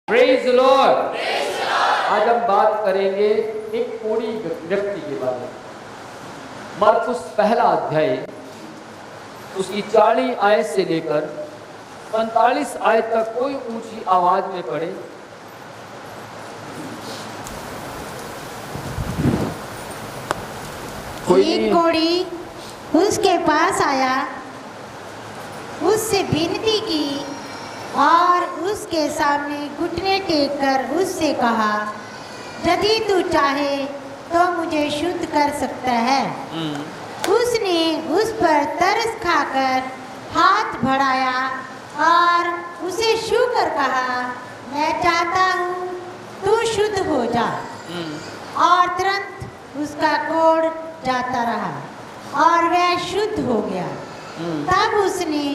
Praise the Lord. आज हम बात करेंगे एक कोढ़ी व्यक्ति के बारे में। मरकुस पहला अध्याय उसकी 40 आयत से लेकर 45 आयत तक कोई ऊंची आवाज में पढ़े। एक कोढ़ी उसके पास आया, उससे विनती की और उसके सामने घुटने टेक कर उससे कहा, यदि तू चाहे तो मुझे शुद्ध कर सकता है। उसने उस पर तरस खाकर हाथ बढ़ाया और उसे छू कर कहा, मैं चाहता हूँ तू शुद्ध हो जा। और तुरंत उसका कोढ़ जाता रहा और वह शुद्ध हो गया। तब उसने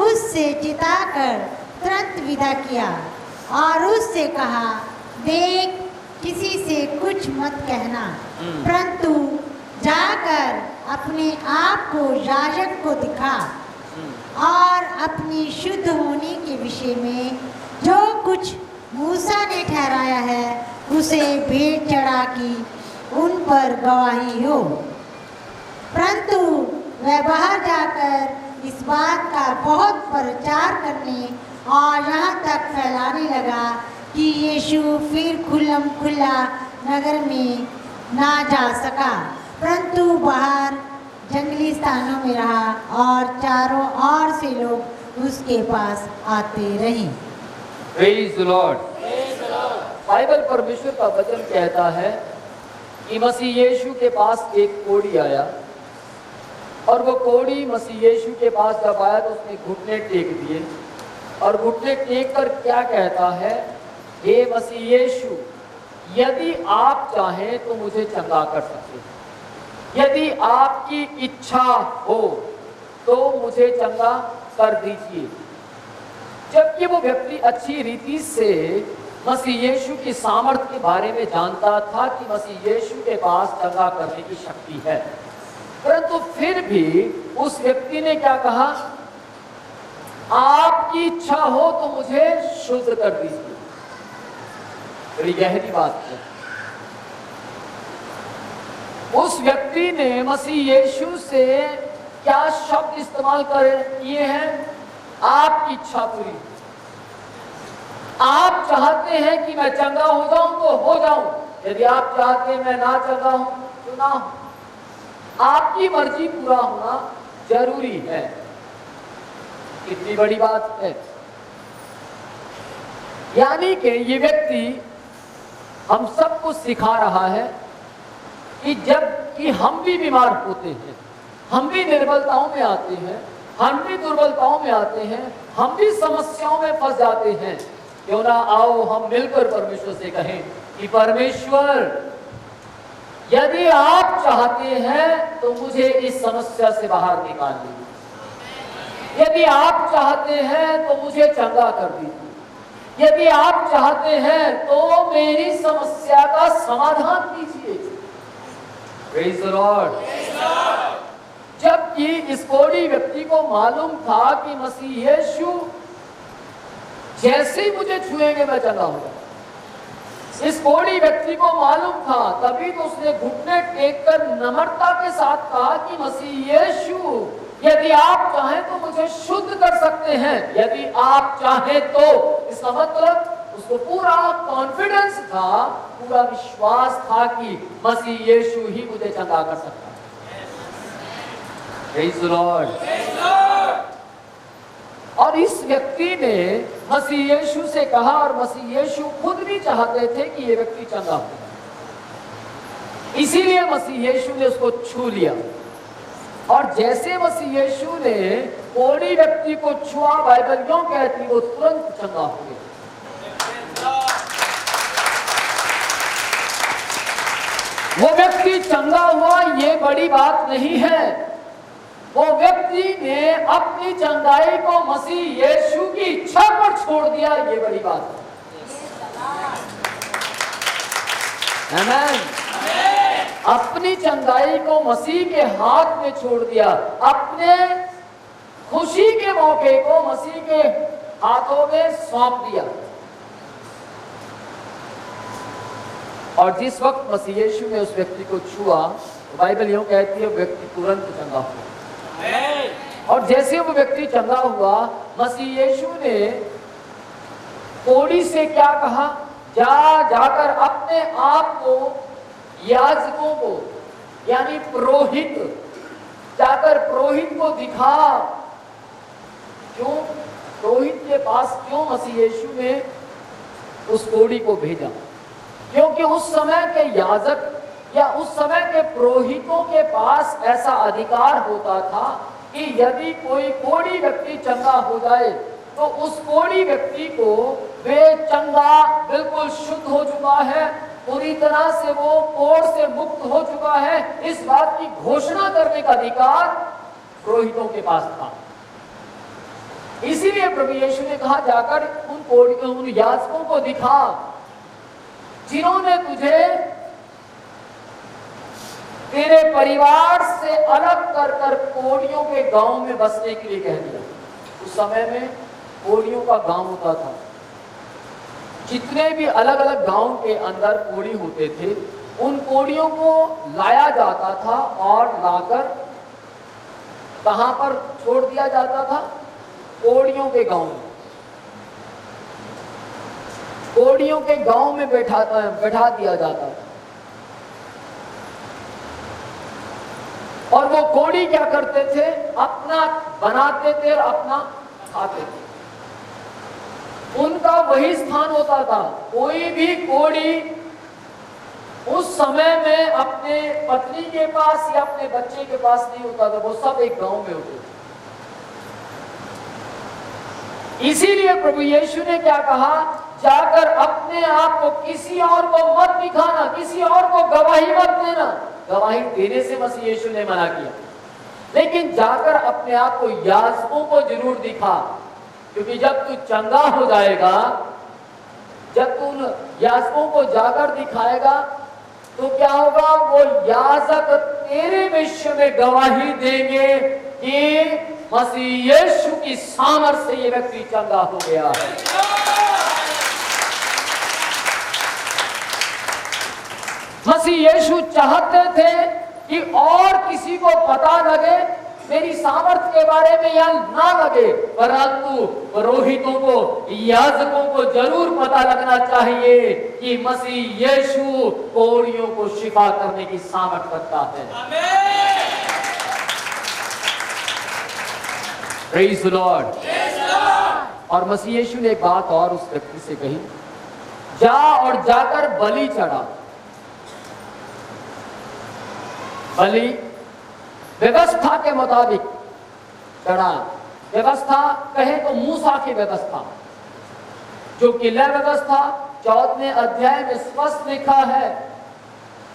उससे चिताकर तुरंत विदा किया और उससे कहा, देख, किसी से कुछ मत कहना, परंतु जाकर अपने आप को याजक को दिखा और अपनी शुद्ध होने के विषय में जो कुछ मूसा ने ठहराया है उसे भेंट चढ़ा की उन पर गवाही हो। परंतु वह बाहर जाकर इस बात का बहुत प्रचार करने और यहाँ तक फैलाने लगा कि यीशु फिर खुल्लम खुल्ला नगर में ना जा सका, परंतु बाहर जंगली स्थानों में रहा और चारों ओर से लोग उसके पास आते रहे। Praise the Lord. बाइबल परमेश्वर का वचन कहता है कि मसीह यीशु के पास एक कोढ़ी आया और वो कोढ़ी मसीह यीशु के पास जब आया तो उसने घुटने टेक दिए और घुटने टेक कर क्या कहता है, हे मसीह यीशु, यदि आप चाहें तो मुझे चंगा कर सकते हैं, यदि आपकी इच्छा हो तो मुझे चंगा कर दीजिए। जबकि वो व्यक्ति अच्छी रीति से मसीह यीशु की सामर्थ्य के बारे में जानता था कि मसीह यीशु के पास चंगा करने की शक्ति है, परंतु फिर भी उस व्यक्ति ने क्या कहा, आपकी इच्छा हो तो मुझे शुद्ध कर दीजिए। बड़ी गहरी बात है। उस व्यक्ति ने मसीह यीशु से क्या शब्द इस्तेमाल किए हैं, आपकी इच्छा पूरी। आप चाहते हैं कि मैं चंगा हो जाऊं तो हो जाऊं, यदि आप चाहते हैं मैं ना चंगा हूं तो ना हूं। आपकी मर्जी पूरा होना जरूरी है। कितनी बड़ी बात है। यानी कि ये व्यक्ति हम सबको सिखा रहा है कि जब कि हम भी बीमार होते हैं, हम भी निर्बलताओं में आते हैं, हम भी दुर्बलताओं में आते हैं, हम भी समस्याओं में फंस जाते हैं, क्यों ना आओ हम मिलकर परमेश्वर से कहें कि परमेश्वर, यदि आप चाहते हैं तो मुझे इस समस्या से बाहर निकाल दीजिए, यदि आप चाहते हैं तो मुझे चंगा कर दीजिए, यदि आप चाहते हैं तो मेरी समस्या का समाधान कीजिए। Praise the Lord. जबकि इस कोढ़ी व्यक्ति को मालूम था कि मसीह यीशु जैसे ही मुझे छुएंगे मैं चंगा हो जाऊंगा। इस कोढ़ी व्यक्ति को मालूम था, तभी तो उसने घुटने टेक कर नम्रता के साथ कहा कि मसीह यीशु, यदि आप चाहें तो मुझे शुद्ध कर सकते हैं, यदि आप चाहें तो। इसका मतलब उसको पूरा कॉन्फिडेंस था, पूरा विश्वास था कि मसीह यीशु ही मुझे चंगा कर सकता है। Praise the Lord. और इस व्यक्ति ने मसीह यीशु से कहा और मसीह यीशु खुद भी चाहते थे कि ये व्यक्ति चंगा हो, इसीलिए मसीह यीशु ने उसको छू लिया। और जैसे मसीह यीशु ने कोढ़ी व्यक्ति को छुआ, बाइबल क्यों कहती वो तुरंत चंगा हो गया। वो व्यक्ति चंगा हुआ ये बड़ी बात नहीं है, वो व्यक्ति ने अपनी चंगाई को मसीह यीशु की इच्छा पर छोड़ दिया, ये बड़ी बात है। आमीन। अपनी चंगाई को मसीह के हाथ में छोड़ दिया, अपने खुशी के मौके को मसीह के हाथों में सौंप दिया। और जिस वक्त मसीह यीशु ने उस व्यक्ति को छुआ, तो बाइबल यूं कहती है व्यक्ति तुरंत चंगा हुआ। और जैसे वो व्यक्ति चंगा हुआ, मसीह यीशु ने कोढ़ी से क्या कहा, जाकर अपने आप को याजकों को यानी पुरोहित, जाकर पुरोहित को दिखा। क्यों पुरोहित के पास क्यों मसीह यीशु ने उस कोढ़ी को भेजा? क्योंकि उस समय के याजक या उस समय के पुरोहितों के पास ऐसा अधिकार होता था कि यदि कोई कोढ़ी व्यक्ति चंगा हो जाए तो उस कोढ़ी व्यक्ति को वे चंगा, बिल्कुल शुद्ध हो चुका है, पूरी तरह से वो कोढ़ से मुक्त हो चुका है, इस बात की घोषणा करने का अधिकार पुरोहितों के पास था। इसीलिए प्रभु यीशु ने कहा, जाकर उन याजकों को दिखा जिन्होंने तुझे तेरे परिवार से अलग कर कोढ़ियों के गांव में बसने के लिए कह दिया। उस समय में कोढ़ियों का गांव होता था। जितने भी अलग अलग गांव के अंदर कोढ़ी होते थे, उन कोढ़ियों को लाया जाता था और लाकर कहां पर छोड़ दिया जाता था? कोढ़ियों के गांव में। कोढ़ियों के गांव में बैठा दिया जाता था। और वो कोढ़ी क्या करते थे? अपना बनाते थे और अपना खाते थे। उनका वही स्थान होता था। कोई भी कोढ़ी उस समय में अपने पत्नी के पास या अपने बच्चे के पास नहीं होता था, वो सब एक गांव में होते थे। इसीलिए प्रभु यीशु ने क्या कहा, जाकर अपने आप को किसी और को मत दिखाना, किसी और को गवाही मत देना। गवाही देने से मसीह यीशु ने मना किया, लेकिन जाकर अपने आप को याजकों को जरूर दिखा, क्योंकि जब तू चंगा हो जाएगा, जब तू उन याजकों को जाकर दिखाएगा तो क्या होगा? वो याजक तेरे विषय में गवाही देंगे कि मसीह यीशु की सामर्थ से ये व्यक्ति चंगा हो गया है। मसीह यीशु चाहते थे कि और किसी को पता लगे, मेरी सामर्थ्य के बारे में या ना लगे, परंतु पुरोहितों को, याजकों को जरूर पता लगना चाहिए कि मसीह यीशु कोढ़ियों को शिफा करने की सामर्थ रखता है। Praise the Lord. और मसीह यीशु ने एक बात और उस व्यक्ति से कही, जा और जाकर बलि चढ़ा। बलि व्यवस्था के मुताबिक चढ़ा। व्यवस्था कहे तो मूसा की व्यवस्था, जो कि लय व्यवस्था 14वें अध्याय में स्पष्ट लिखा है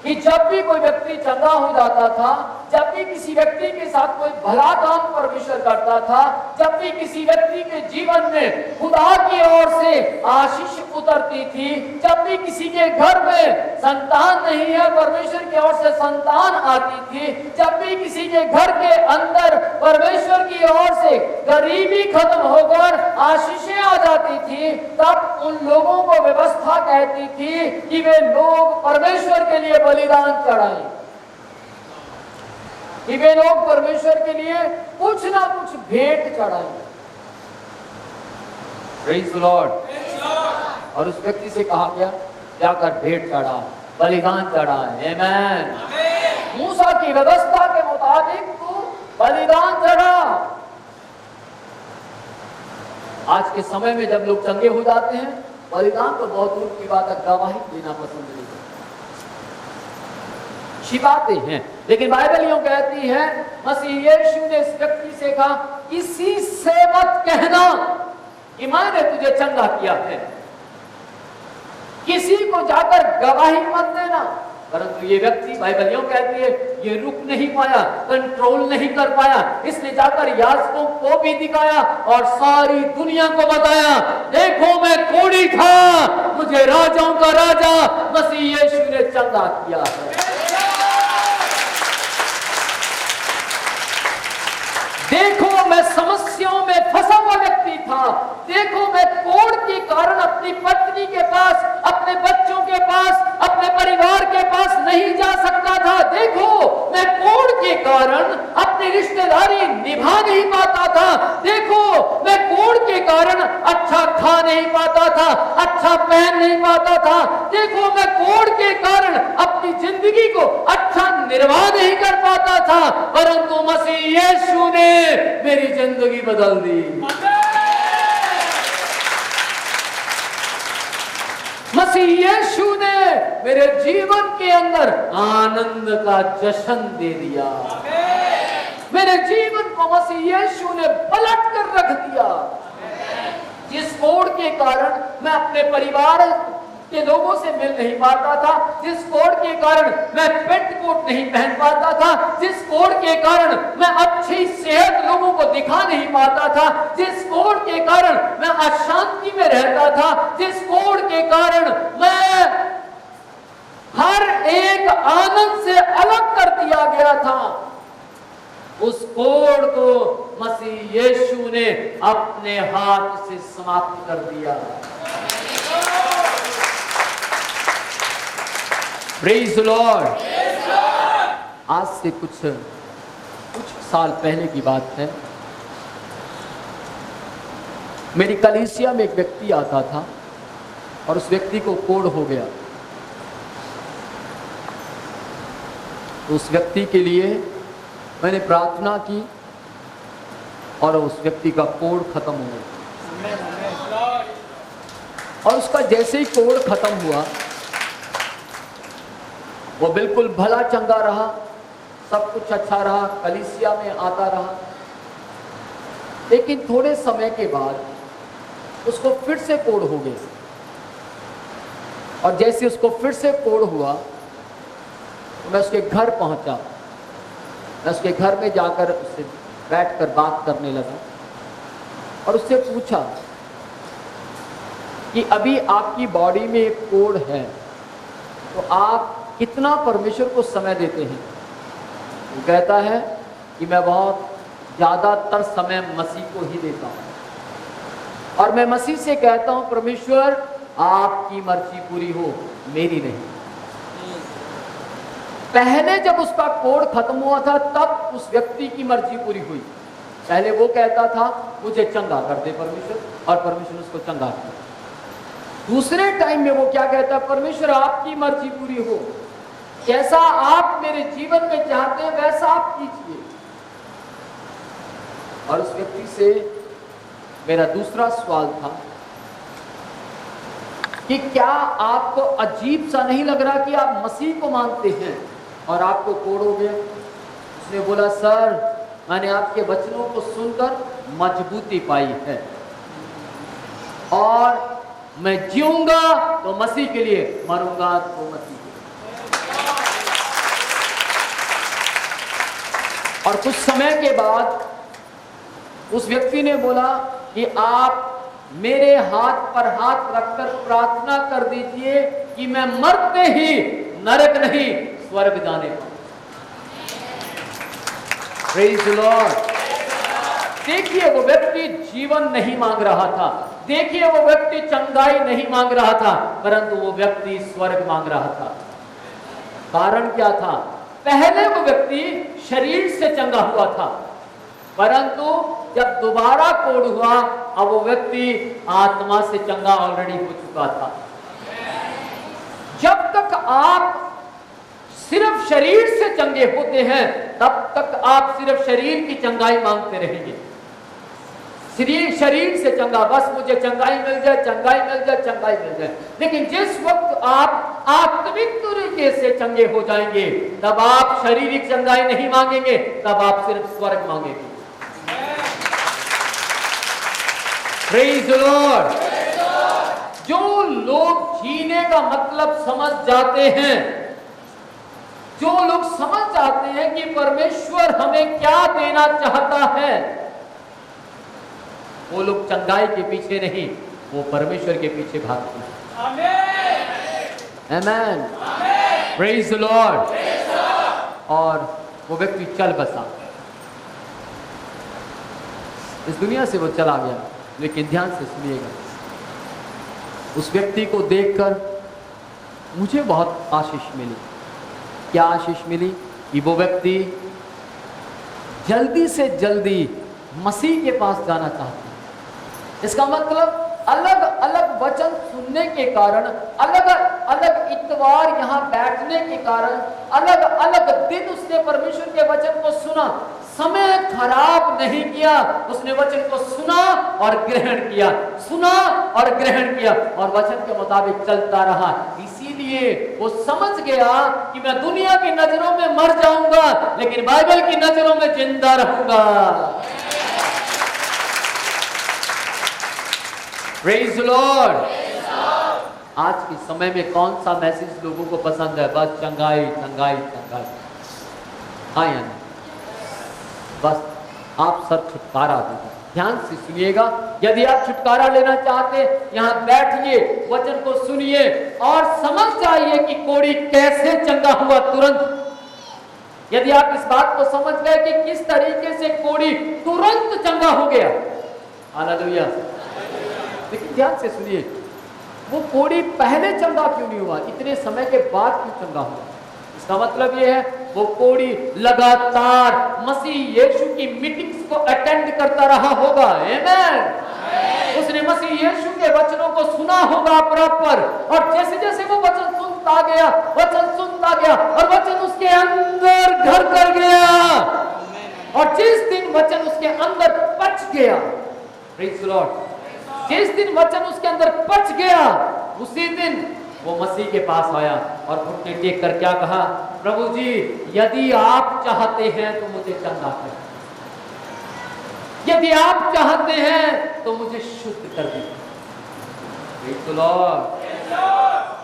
कि जब भी कोई व्यक्ति चंगा हो जाता था, जब भी किसी व्यक्ति के साथ कोई भला काम परमेश्वर करता था, जब भी किसी व्यक्ति के जीवन में खुदा की ओर से आशीष उतरती थी, जब भी किसी के घर में संतान नहीं है, परमेश्वर की ओर से संतान आती थी, जब भी किसी के घर के अंदर परमेश्वर की ओर से गरीबी खत्म होकर आशीषें आ जाती थी, तब उन लोगों को व्यवस्था कहती थी कि वे लोग परमेश्वर के लिए बलिदान चढ़ाएं, कि वे लोग परमेश्वर के लिए कुछ ना कुछ भेंट चढ़ाएं। Praise the Lord. और उस व्यक्ति से कहा गया, जाकर भेंट चढ़ा, बलिदान चढ़ा। आमेन। मूसा की व्यवस्था के मुताबिक तू बलिदान चढ़ा। आज के समय में जब लोग चंगे हो जाते हैं, बलिदान तो बहुत दूर की बात है, गवाही देना पसंद नहीं करते, छिपाते हैं। लेकिन बाइबल यूं कहती है, मसीह यीशु ने इस व्यक्ति से कहा, किसी से मत कहना कि मैंने तुझे चंगा किया है, किसी को जाकर गवाही मत देना। परंतु ये व्यक्ति, बाइबल यूं कहती है, ये रुक नहीं पाया, कंट्रोल नहीं कर पाया, इसने जाकर याजकों को भी दिखाया और सारी दुनिया को बताया, देखो मैं कोढ़ी था, मुझे राजाओं का राजा मसीह यीशु ने चंगा किया है। देखो मैं समस्याओं में फंसा हुआ व्यक्ति था, देखो मैं कोढ़ के कारण अपनी पत्नी के पास, अपने बच्चों के पास, अपने परिवार अच्छा खा नहीं पाता था, अच्छा पहन नहीं पाता था। देखो मैं कोढ़ के कारण अपनी जिंदगी को अच्छा निर्वाह नहीं कर पाता था, परंतु मसीह यीशु ने मेरी जिंदगी बदल दी। मसीह यीशु ने मेरे जीवन के अंदर आनंद का जश्न दे दिया। मेरे जीवन को मसीह यीशु ने पलट कर रख दिया। जिस कोढ़ के कारण मैं अपने परिवार के लोगों से मिल नहीं पाता था, जिस कोढ़ के कारण मैं पेंट कोट नहीं पहन पाता था, जिस कोढ़ के कारण मैं अच्छी सेहत लोगों को दिखा नहीं पाता था, जिस कोढ़ के कारण मैं अशांति में रहता था, जिस कोढ़ के कारण मैं हर एक आनंद से अलग कर दिया गया था, उस कोढ़ को मसीह यीशु ने अपने हाथ से समाप्त कर दिया। Praise the Lord. आज से कुछ साल पहले की बात है। मेरी कलीसिया में एक व्यक्ति आता था और उस व्यक्ति को कोढ़ हो गया। तो उस व्यक्ति के लिए मैंने प्रार्थना की और उस व्यक्ति का कोढ़ खत्म हो गया। और उसका जैसे ही कोढ़ खत्म हुआ, वो बिल्कुल भला चंगा रहा, सब कुछ अच्छा रहा, कलीसिया में आता रहा। लेकिन थोड़े समय के बाद उसको फिर से कोढ़ हो गया। और जैसे उसको फिर से कोढ़ हुआ तो मैं उसके घर पहुंचा। मैं उसके घर में जाकर उससे बैठकर बात करने लगा और उससे पूछा कि अभी आपकी बॉडी में एक कोढ़ है, तो आप कितना परमेश्वर को समय देते हैं? वो कहता है कि मैं बहुत ज़्यादातर समय मसीह को ही देता हूँ और मैं मसीह से कहता हूँ परमेश्वर आपकी मर्जी पूरी हो, मेरी नहीं। पहले जब उसका कोढ़ खत्म हुआ था तब उस व्यक्ति की मर्जी पूरी हुई। पहले वो कहता था मुझे चंगा कर दे परमेश्वर, और परमेश्वर उसको चंगा कर। दूसरे टाइम में वो क्या कहता, परमेश्वर आपकी मर्जी पूरी हो, जैसा आप मेरे जीवन में चाहते हैं वैसा आप कीजिए। और उस व्यक्ति से मेरा दूसरा सवाल था कि क्या आपको अजीब सा नहीं लग रहा कि आप मसीह को मानते हैं और आपको कोढ़ हो गया? उसने बोला सर, मैंने आपके वचनों को सुनकर मजबूती पाई है और मैं जीऊंगा तो मसीह के लिए, मरूंगा तो मसीह के लिए। और कुछ समय के बाद उस व्यक्ति ने बोला कि आप मेरे हाथ पर हाथ रखकर प्रार्थना कर दीजिए कि मैं मरते ही नरक नहीं स्वर्ग जाने पाऊं। Praise the Lord. देखिए वो व्यक्ति जीवन नहीं मांग रहा था, देखिए वो व्यक्ति चंगाई नहीं मांग रहा था, परंतु वो व्यक्ति स्वर्ग मांग रहा था। कारण क्या था? पहले वो व्यक्ति शरीर से चंगा हुआ था, परंतु जब दोबारा कोढ़ हुआ अब वो व्यक्ति आत्मा से चंगा ऑलरेडी हो चुका था। जब तक आप सिर्फ शरीर से चंगे होते हैं तब तक आप सिर्फ शरीर की चंगाई मांगते रहेंगे। शरीर से चंगा, बस मुझे चंगाई मिल जाए, चंगाई मिल जाए, चंगाई मिल जाए। लेकिन जिस वक्त आप आत्मिक तरीके से चंगे हो जाएंगे तब आप शारीरिक चंगाई नहीं मांगेंगे, तब आप सिर्फ स्वर्ग मांगेंगे। Praise the Lord. जो लोग जीने का मतलब समझ जाते हैं, जो लोग समझ जाते हैं कि परमेश्वर हमें क्या देना चाहता है, वो लोग चंगाई के पीछे नहीं, वो परमेश्वर के पीछे भागते हैं। आमेन। Praise the Lord. और वो व्यक्ति चल बसा, इस दुनिया से वो चला गया। लेकिन ध्यान से सुनिएगा, उस व्यक्ति को देखकर मुझे बहुत आशीष मिली। क्या आशीष मिली? कि वो व्यक्ति जल्दी से जल्दी मसीह के पास जाना चाहता है। इसका मतलब अलग अलग वचन सुनने के कारण, अलग अलग इतवार यहाँ बैठने के कारण, अलग अलग दिन उसने परमेश्वर के वचन को सुना, समय खराब नहीं किया, उसने वचन को सुना और ग्रहण किया, सुना और ग्रहण किया और वचन के मुताबिक चलता रहा। इसीलिए वो समझ गया कि मैं दुनिया की नजरों में मर जाऊंगा लेकिन बाइबल की नजरों में जिंदा रहूंगा। Praise the Lord. आज के समय में कौन सा मैसेज लोगों को पसंद है? बस चंगाई चंगाई चंगाई। हाँ या नहीं? बस आप सब छुटकारा दीजिए। ध्यान से सुनिएगा, यदि आप छुटकारा लेना चाहते यहाँ बैठिए, वचन को सुनिए और समझ जाइए कि कोढ़ी कैसे चंगा हुआ तुरंत। यदि आप इस बात को समझ गए कि किस तरीके से कोढ़ी तुरंत चंगा हो गया, हालेलुया। लेकिन ध्यान से सुनिए, वो कोढ़ी पहले चंगा क्यों नहीं हुआ, इतने समय के बाद क्यों चंगा हुआ? इसका मतलब ये है वो कोढ़ी लगातार मसीह यीशु की मीटिंग्स को अटेंड करता रहा होगा। आमेन। उसने मसीह यीशु के वचनों को सुना होगा प्रॉपर, और जैसे जैसे वो वचन सुनता गया और वचन उसके अंदर घर कर गया, और जिस दिन वचन उसके अंदर पच गया, प्रेज़ द लॉर्ड, जिस दिन वचन उसके अंदर पच गया, उसी दिन वो मसीह के पास आया और घुटने टेक कर क्या कहा? प्रभु जी, यदि आप चाहते हैं तो मुझे चंगा कर, यदि आप चाहते हैं तो मुझे शुद्ध कर दीजिए। Praise the Lord.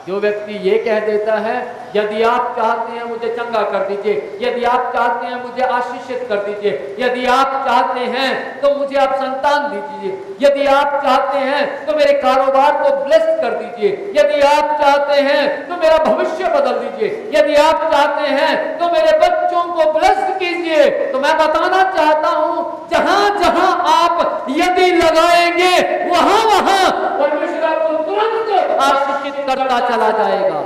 जो व्यक्ति ये कह देता है, यदि आप चाहते हैं मुझे चंगा कर दीजिए, यदि आप चाहते हैं मुझे आशीषित कर दीजिए, यदि आप चाहते हैं तो मुझे आप संतान दीजिए, यदि आप चाहते हैं तो मेरे कारोबार को ब्लेस कर दीजिए, यदि आप चाहते हैं तो मेरा भविष्य बदल दीजिए, यदि आप चाहते हैं तो मेरे बच्चों को ब्लेस कीजिए, तो मैं बताना चाहता हूं, जहां जहां आप यदि लगाएंगे वहां वहां परमेश्वर आपको तुरंत आशीषित करता चला जाएगा।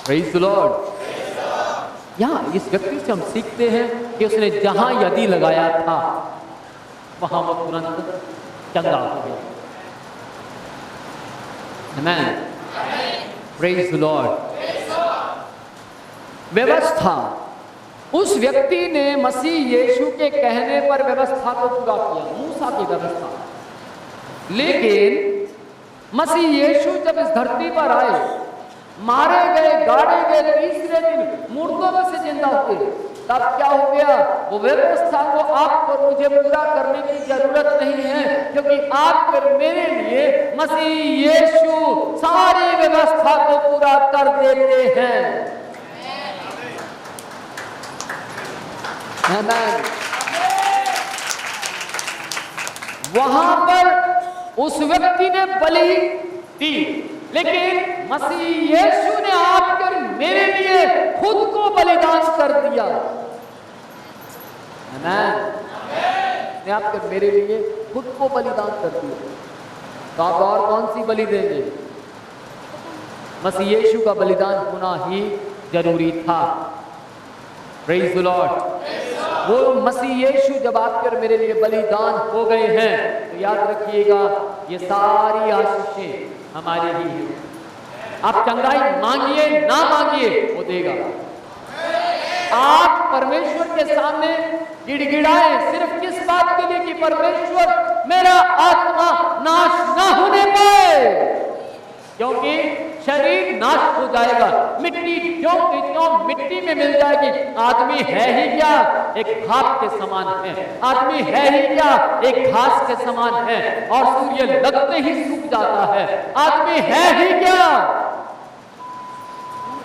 Praise the Lord. यहाँ इस व्यक्ति से हम सीखते हैं कि उसने जहां यदि लगाया था वहां वो तुरंत चंगा हो गया। आमेन। Praise the Lord. व्यवस्था, उस व्यक्ति ने मसीह यीशु के कहने पर व्यवस्था को पूरा किया, मूसा की व्यवस्था। लेकिन मसीह यीशु जब इस धरती पर आए, मारे गए, गाड़े गए, तीसरे दिन मुर्दों में से जिंदा हुए, तब क्या हो गया? वो व्यवस्था को आपको और मुझे पूरा करने की जरूरत नहीं है, क्योंकि आप और मेरे लिए मसीह यीशु सारी व्यवस्था को पूरा कर देते हैं। आमेन। वहां पर उस व्यक्ति ने बलि दी, लेकिन मसीह यीशु ने आपके मेरे लिए खुद को बलिदान कर दिया। आमेन। ने आपके मेरे लिए खुद को बलिदान कर दिया। तो आप और कौन सी बलि देंगे? मसीह यीशु का बलिदान होना ही जरूरी था। Praise the Lord. वो मसीह यीशु जब आपके और मेरे लिए बलिदान हो गए हैं, तो याद रखिएगा ये सारी आशीषें हमारे ही हैं। आप चंगाई मांगिए ना मांगिए, वो देगा। आप परमेश्वर के सामने गिड़गिड़ाएं सिर्फ किस बात के लिए? कि परमेश्वर मेरा आत्मा नाश ना होने पाए, क्योंकि शरीर नाश हो जाएगा, मिट्टी क्यों मिट्टी में मिल जाएगी। आदमी है ही क्या? एक घास के समान है। आदमी है ही क्या? एक घास के समान है, और सूर्य लगते ही सूख जाता है। आदमी है ही क्या?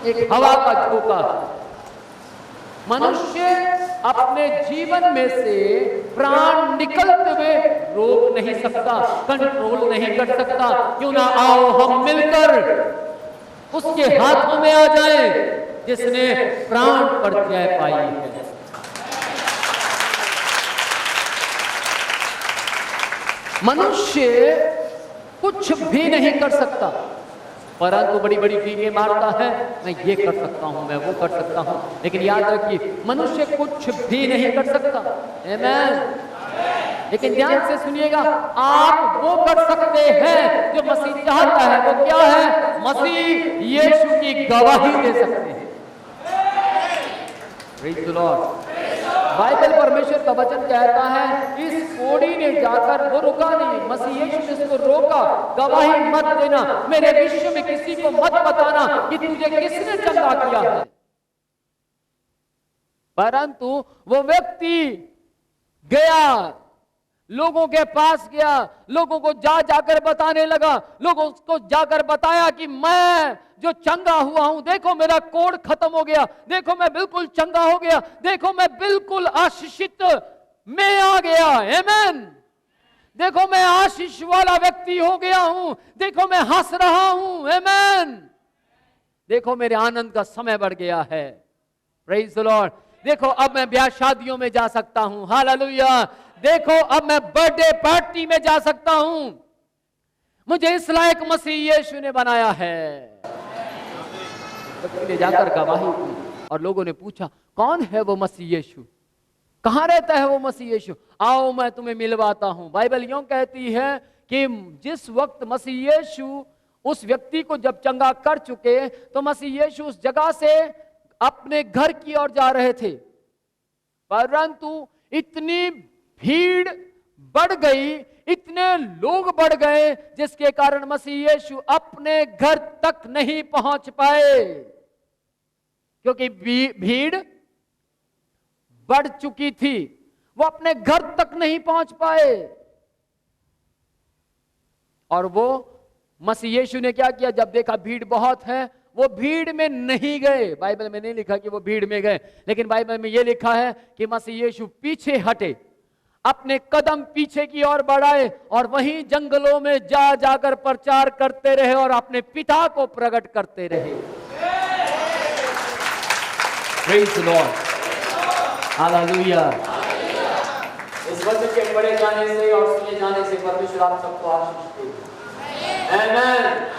एक हवा का झोंका। मनुष्य अपने जीवन में से प्राण निकलते हुए रोक नहीं सकता, कंट्रोल नहीं कर सकता। क्यों ना आओ हम मिलकर उसके हाथों में आ जाएं, जिसने प्राण पर जय पाई है। मनुष्य कुछ भी नहीं कर सकता, परंतु बड़ी बड़ी कीड़े मारता है, मैं ये कर सकता हूँ, मैं वो कर सकता हूँ, लेकिन याद रखिए मनुष्य कुछ भी नहीं कर सकता। आमीन। लेकिन ध्यान से सुनिएगा, आप वो कर सकते हैं जो मसीह चाहता है। वो क्या है? मसीह यीशु की गवाही दे सकते हैं। Praise the Lord. बाइबल परमेश्वर का वचन कहता है इस कोढ़ी ने जाकर, वो रुका नहीं, मसीह यीशु ने इसको रोका, गवाही मत देना, मेरे विश्व में किसी को मत बताना कि तुझे किसने चंगा किया है। परंतु वो व्यक्ति गया, लोगों के पास गया, लोगों को जाकर बताने लगा, लोगों को जाकर बताया कि मैं जो चंगा हुआ हूं, देखो मेरा कोढ़ खत्म हो गया, देखो मैं बिल्कुल चंगा हो गया, देखो मैं बिल्कुल आशीषित में आ गया। आमीन। देखो मैं आशीष वाला व्यक्ति हो गया हूं, देखो मैं हंस रहा हूं। आमीन। देखो मेरे आनंद का समय बढ़ गया है। Praise the Lord. देखो अब मैं ब्याह शादियों में जा सकता हूं। हालेलुया। देखो अब मैं बर्थडे पार्टी में जा सकता हूं, मुझे इस लायक मसीह यीशु ने बनाया है। ले जाकर गवाही दी और लोगों ने पूछा कौन है वो मसीह यीशु, कहां रहता है वो मसीह यीशु, आओ मैं तुम्हें मिलवाता हूं। बाइबल यूं कहती है कि जिस वक्त मसीह यीशु उस व्यक्ति को जब चंगा कर चुके, तो मसीह यीशु उस जगह से अपने घर की ओर जा रहे थे, परंतु इतनी भीड़ बढ़ गई, इतने लोग बढ़ गए, जिसके कारण मसीह यीशु अपने घर तक नहीं पहुंच पाए, क्योंकि भीड़ बढ़ चुकी थी, वो अपने घर तक नहीं पहुंच पाए। और वो मसीह यीशु ने क्या किया, जब देखा भीड़ बहुत है, वो भीड़ में नहीं गए। बाइबल में नहीं लिखा कि वो भीड़ में गए, लेकिन बाइबल में ये लिखा है कि मसीह यीशु पीछे हटे, अपने कदम पीछे की ओर बढ़ाए और वहीं जंगलों में जाकर प्रचार करते रहे और अपने पिता को प्रकट करते रहे। Praise the Lord. हालेलुया। इस वचन के पढ़े जाने से और सुने जाने से परमेश्वर आप सबको आशीष दे। आमीन।